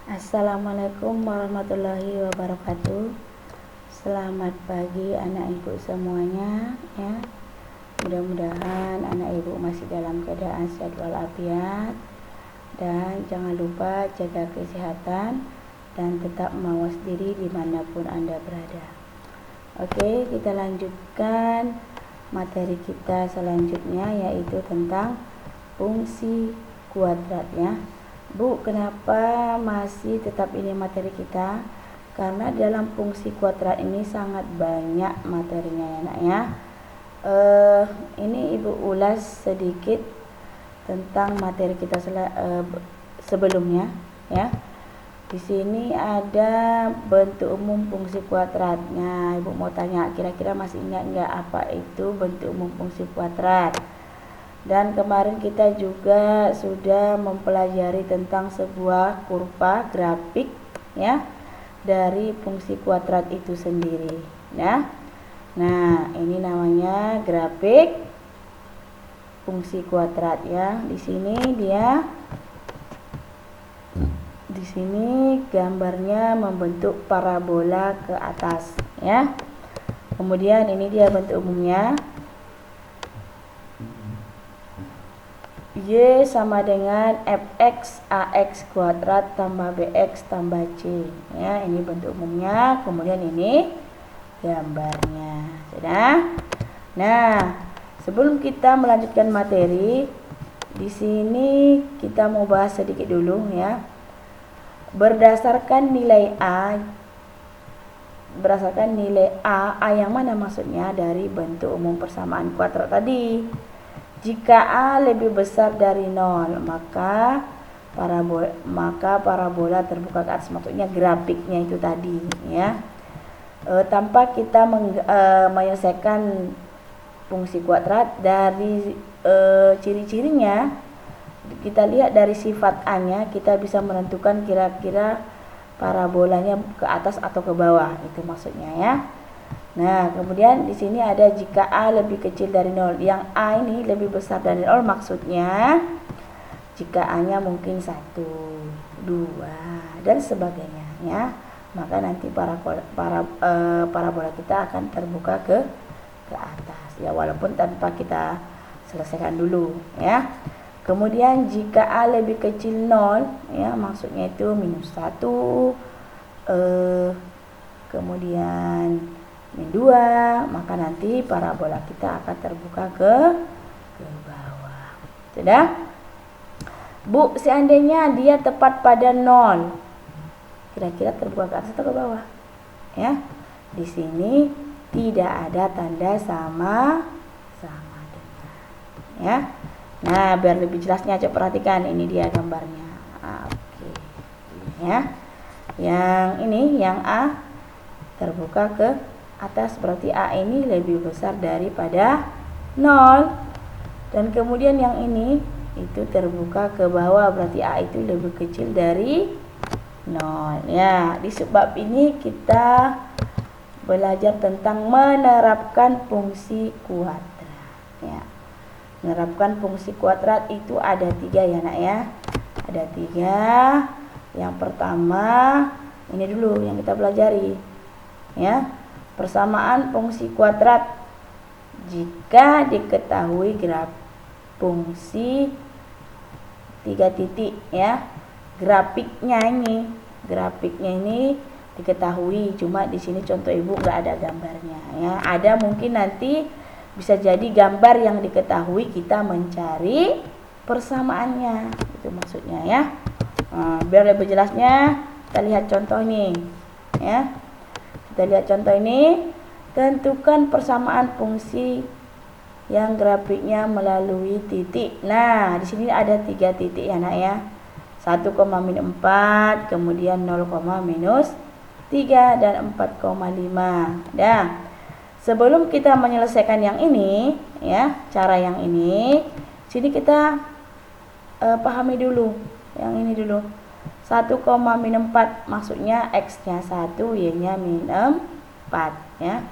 Assalamualaikum warahmatullahi wabarakatuh. Selamat pagi anak ibu semuanya ya. Mudah-mudahan anak ibu masih dalam keadaan sehat walafiat, dan jangan lupa jaga kesehatan dan tetap mawas diri dimanapun Anda berada. Oke, kita lanjutkan materi kita selanjutnya, yaitu tentang fungsi kuadrat ya. Bu, kenapa masih tetap ini materi kita? Karena dalam fungsi kuadrat ini sangat banyak materinya ya nak ya. Ini ibu ulas sedikit tentang materi kita sebelumnya ya. Di sini ada bentuk umum fungsi kuadratnya. Ibu mau tanya, kira-kira masih ingat nggak apa itu bentuk umum fungsi kuadrat? Dan kemarin kita juga sudah mempelajari tentang sebuah kurva grafik ya dari fungsi kuadrat itu sendiri ya. Nah, ini namanya grafik fungsi kuadrat ya. Di sini gambarnya membentuk parabola ke atas ya. Kemudian ini dia bentuk umumnya. Y sama dengan fx ax kuadrat tambah bx tambah c ya, ini bentuk umumnya. Kemudian ini gambarnya sudah. Nah, sebelum kita melanjutkan materi, di sini kita mau bahas sedikit dulu ya. Berdasarkan nilai A yang mana maksudnya dari bentuk umum persamaan kuadrat tadi. Jika A lebih besar dari 0, maka parabola terbuka ke atas, maksudnya grafiknya itu tadi ya. Tanpa kita menyelesaikan fungsi kuadrat, dari ciri-cirinya kita lihat dari sifat A-nya, kita bisa menentukan kira-kira parabolanya ke atas atau ke bawah, itu maksudnya ya. Nah, kemudian di sini ada jika A lebih kecil dari 0. Yang A ini lebih besar dari 0 maksudnya jika A-nya mungkin 1, 2 dan sebagainya ya. Maka nanti parabola kita akan terbuka ke atas ya, walaupun tanpa kita selesaikan dulu ya. Kemudian jika A lebih kecil 0 ya, maksudnya itu minus 1, kemudian min 2, maka nanti parabola kita akan terbuka ke bawah. Sudah? Bu, seandainya dia tepat pada 0, kira-kira terbuka ke atas atau ke bawah? Ya. Di sini tidak ada tanda sama dengan. Ya. Nah, biar lebih jelasnya coba perhatikan, ini dia gambarnya. Oke. Ya. Yang ini yang A terbuka ke atas, berarti A ini lebih besar daripada 0. Dan kemudian yang ini itu terbuka ke bawah, berarti A itu lebih kecil dari 0 ya. Di sebab ini kita belajar tentang menerapkan fungsi kuadrat ya. Menerapkan fungsi kuadrat itu ada 3 ya nak ya. Ada 3. Yang pertama ini dulu yang kita pelajari ya. Persamaan fungsi kuadrat jika diketahui graf fungsi 3 titik ya. Grafiknya ini diketahui, cuma di sini contoh ibu nggak ada gambarnya ya. Ada mungkin nanti bisa jadi gambar yang diketahui, kita mencari persamaannya, itu maksudnya ya. Biar lebih jelasnya kita lihat contoh nih ya. Kita lihat contoh ini. Tentukan persamaan fungsi yang grafiknya melalui titik. Nah, di sini ada 3 titik ya nak ya. 1, min 4, kemudian 0, minus 3 dan 4,5. Nah, sebelum kita menyelesaikan yang ini ya, cara yang ini, sini kita pahami dulu yang ini dulu. 1, min 4 maksudnya x-nya 1, y-nya min 4 ya.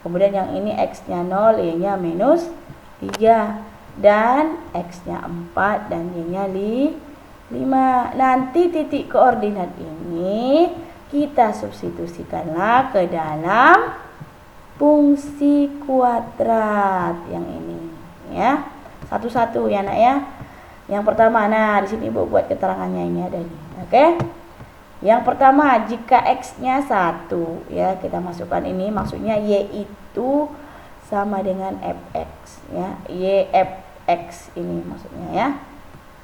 Kemudian yang ini x-nya 0, y-nya minus 3, dan x-nya 4 dan y-nya 5 5. Nanti titik koordinat ini kita substitusikanlah ke dalam fungsi kuadrat yang ini ya. Satu-satu ya nak ya. Yang pertama, nah di sini Ibu buat keterangannya ini ada nih. Oke. Yang pertama, jika X-nya 1 ya, kita masukkan ini maksudnya Y itu sama dengan Fx ya. Y Fx ini maksudnya ya.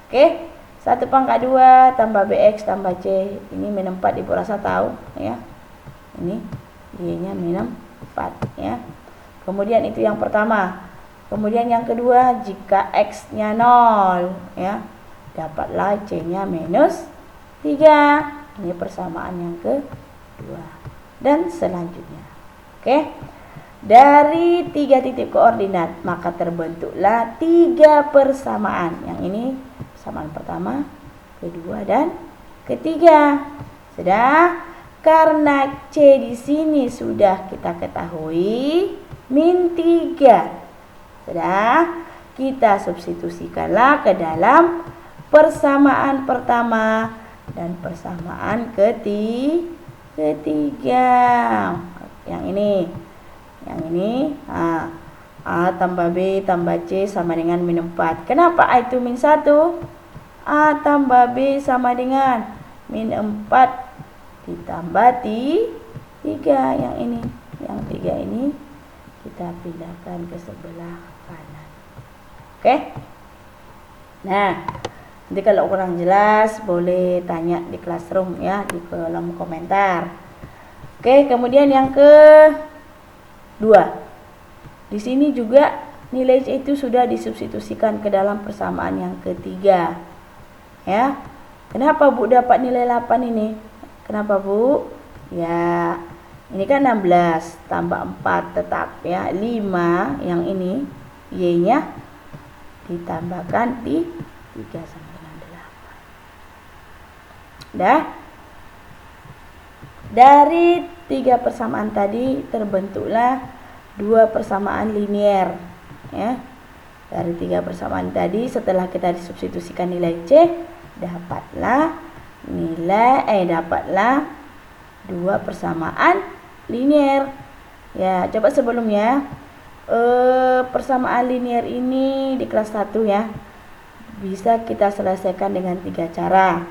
Oke. 1 pangkat 2 tambah Bx tambah C. Ini min 4 Ibu rasa tahu ya. Ini Y-nya min 4 ya. Kemudian itu yang pertama. Kemudian yang kedua, jika X-nya 0 ya, dapatlah C-nya minus 3. Ini persamaan yang kedua. Dan selanjutnya. Oke. Dari 3 titik koordinat maka terbentuklah 3 persamaan. Yang ini persamaan pertama, kedua dan ketiga. Sudah? Karena C di sini sudah kita ketahui min 3. Sudah? Kita substitusikanlah ke dalam persamaan pertama dan persamaan ketiga. Yang ini A tambah B tambah C sama dengan min 4. Kenapa A itu min 1? A tambah B sama dengan min 4 ditambah 3. Yang ini, yang 3 ini kita pindahkan ke sebelah kanan. Oke. Nah, nanti kalau kurang jelas boleh tanya di classroom ya, di kolom komentar. Oke, kemudian yang kedua. Di sini juga nilai C itu sudah disubstitusikan ke dalam persamaan yang ketiga. Ya. Kenapa Bu dapat nilai 8 ini? Kenapa Bu? Ya, ini kan 16 tambah 4 tetap ya, 5 yang ini Y-nya ditambahkan di 3 sama dengan 8. Dah. Dari 3 persamaan tadi terbentuklah 2 persamaan linear ya. Dari 3 persamaan tadi setelah kita disubstitusikan nilai C, dapatlah 2 persamaan linear. Ya, coba sebelumnya persamaan linear ini di kelas 1 ya. Bisa kita selesaikan dengan 3 cara.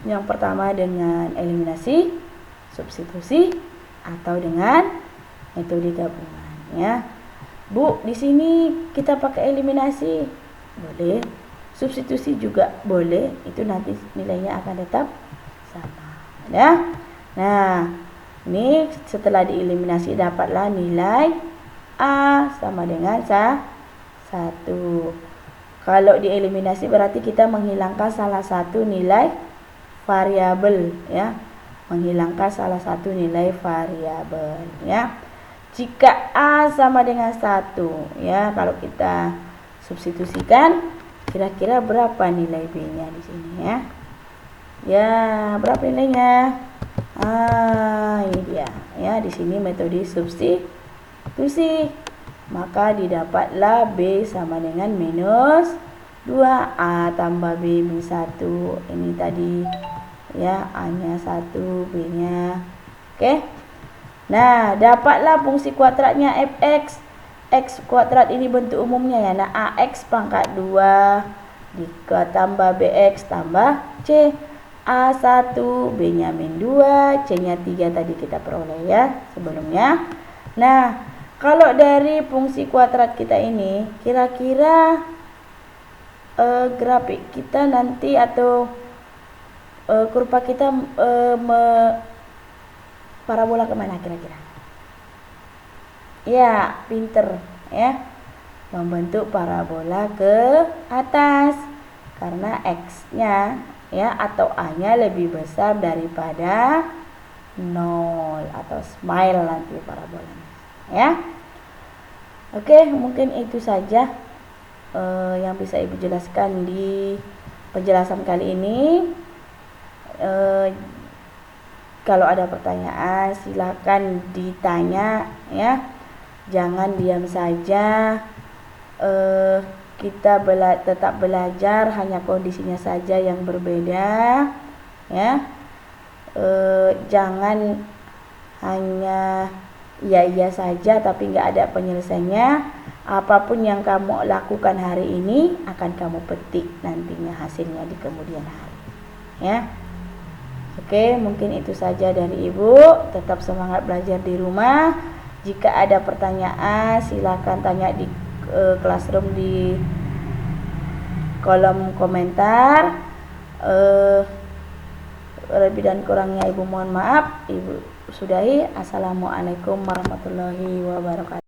Yang pertama dengan eliminasi, substitusi, atau dengan metode gabungan ya. Bu, di sini kita pakai eliminasi boleh, substitusi juga boleh, itu nanti nilainya akan tetap sama ya. Nah, ini setelah dieliminasi dapatlah nilai A sama dengan 1. Kalau dieliminasi berarti kita menghilangkan salah satu nilai variabel ya, menghilangkan salah satu nilai variabel ya. Jika A sama dengan 1 ya, kalau kita substitusikan kira-kira berapa nilai B-nya di sini ya? Ya, berapa nilainya? Ini dia ya, di sini metode substitusi. Maka didapatlah B sama dengan minus 2. A tambah B min 1. Ini tadi ya, A-nya 1, B-nya. Oke. Nah, dapatlah fungsi kuadratnya Fx. X kuadrat ini bentuk umumnya ya. Nah, AX pangkat 2 ditambah BX tambah C. A1, B-nya min 2, C-nya 3 tadi kita peroleh ya sebelumnya. Nah, kalau dari fungsi kuadrat kita ini, kira-kira grafik kita nanti atau kurva kita parabola kemana kira-kira? Ya, pinter ya, membentuk parabola ke atas karena X-nya ya atau A-nya lebih besar daripada 0 atau smile nanti parabolanya ya. Oke, mungkin itu saja yang bisa Ibu jelaskan di penjelasan kali ini. Kalau ada pertanyaan silakan ditanya ya, jangan diam saja. kita tetap belajar, hanya kondisinya saja yang berbeda, ya. Jangan hanya iya saja tapi nggak ada penyelesaiannya. Apapun yang kamu lakukan hari ini akan kamu petik nantinya hasilnya di kemudian hari, ya. Oke, mungkin itu saja dari Ibu. Tetap semangat belajar di rumah. Jika ada pertanyaan silakan tanya di classroom di kolom komentar. Lebih dan kurangnya Ibu mohon maaf. Ibu sudahi. Assalamualaikum warahmatullahi wabarakatuh.